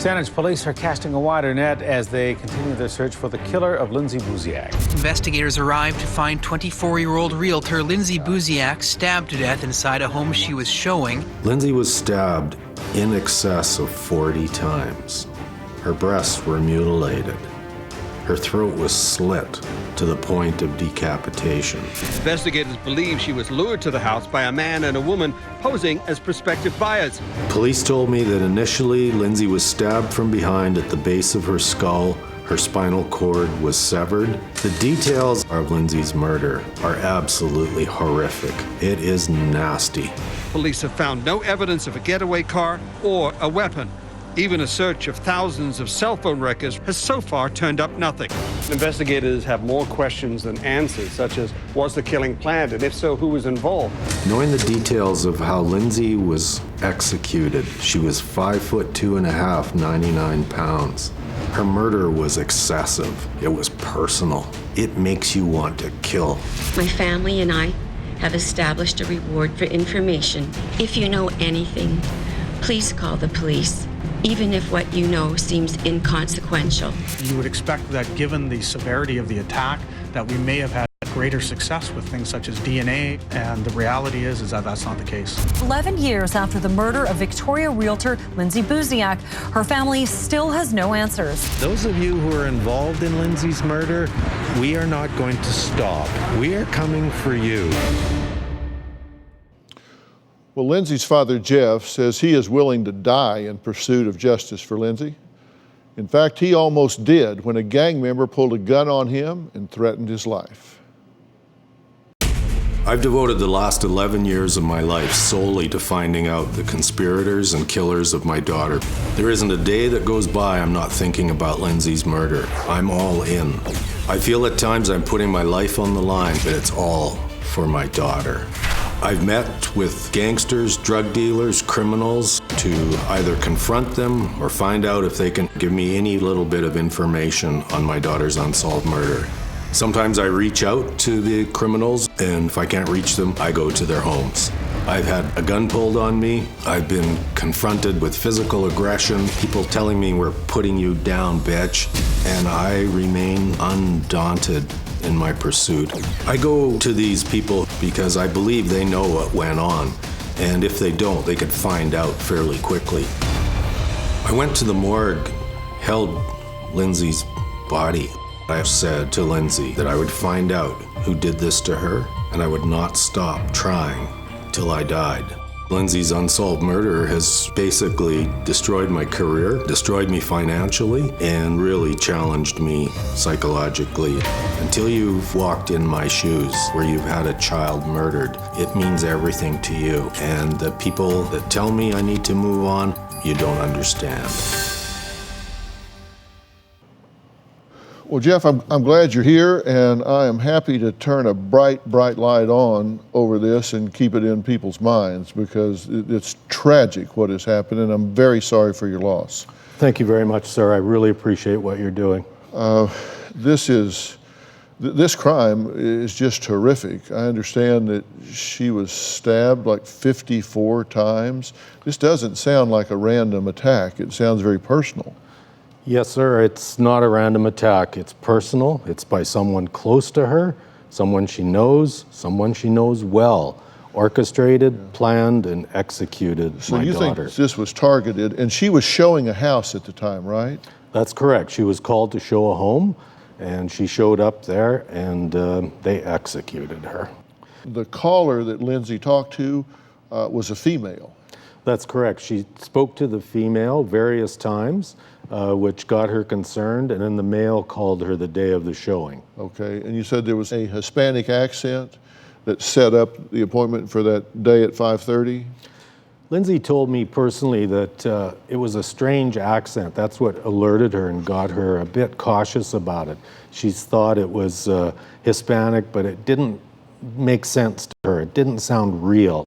Saanich police are casting a wider net as they continue their search for the killer of Lindsay Buziak. Investigators arrived to find 24-year-old realtor Lindsay Buziak stabbed to death inside a home she was showing. Lindsay was stabbed in excess of 40 times. Her breasts were mutilated. Her throat was slit to the point of decapitation. Investigators believe she was lured to the house by a man and a woman posing as prospective buyers. Police told me that initially Lindsay was stabbed from behind at the base of her skull. Her spinal cord was severed. The details of Lindsay's murder are absolutely horrific. It is nasty. Police have found no evidence of a getaway car or a weapon. Even a search of thousands of cell phone records has so far turned up nothing. Investigators have more questions than answers, such as, was the killing planned, and if so, who was involved? Knowing the details of how Lindsay was executed, she was 5'2½", 99 pounds. Her murder was excessive. It was personal. It makes you want to kill. My family and I have established a reward for information. If you know anything, please call the police, even if what you know seems inconsequential. You would expect that given the severity of the attack, that we may have had greater success with things such as DNA, and the reality is that that's not the case. 11 years after the murder of Victoria realtor Lindsay Buziak, her family still has no answers. Those of you who are involved in Lindsay's murder, we are not going to stop. We are coming for you. Well, Lindsay's father, Jeff, says he is willing to die in pursuit of justice for Lindsay. In fact, he almost did when a gang member pulled a gun on him and threatened his life. I've devoted the last 11 years of my life solely to finding out the conspirators and killers of my daughter. There isn't a day that goes by I'm not thinking about Lindsay's murder. I'm all in. I feel at times I'm putting my life on the line, but it's all for my daughter. I've met with gangsters, drug dealers, criminals to either confront them or find out if they can give me any little bit of information on my daughter's unsolved murder. Sometimes I reach out to the criminals, and if I can't reach them, I go to their homes. I've had a gun pulled on me. I've been confronted with physical aggression, people telling me we're putting you down, bitch, and I remain undaunted in my pursuit. I go to these people because I believe they know what went on, and if they don't, they could find out fairly quickly. I went to the morgue, held Lindsay's body. I said to Lindsay that I would find out who did this to her, and I would not stop trying till I died. Lindsay's unsolved murder has basically destroyed my career, destroyed me financially, and really challenged me psychologically. Until you've walked in my shoes where you've had a child murdered, it means everything to you. And the people that tell me I need to move on, you don't understand. Well, Jeff, I'm glad you're here, and I am happy to turn a bright light on over this and keep it in people's minds, because it's tragic what has happened, and I'm very sorry for your loss. Thank you very much, sir. I really appreciate what you're doing. This crime is just horrific. I understand that she was stabbed like 54 times. This doesn't sound like a random attack. It sounds very personal. Yes, sir. It's not a random attack. It's personal. It's by someone close to her, someone she knows well. Orchestrated, planned, and executed So my you daughter. think this was targeted, and she was showing a house at the time, right? That's correct. She was called to show a home, and she showed up there, and they executed her. The caller that Lindsay talked to was a female. That's correct. She spoke to the female various times, which got her concerned, and then the male called her the day of the showing. Okay, and you said there was a Hispanic accent that set up the appointment for that day at 5:30? Lindsay told me personally that it was a strange accent. That's what alerted her and got her a bit cautious about it. She thought it was Hispanic, but it didn't make sense to her. It didn't sound real.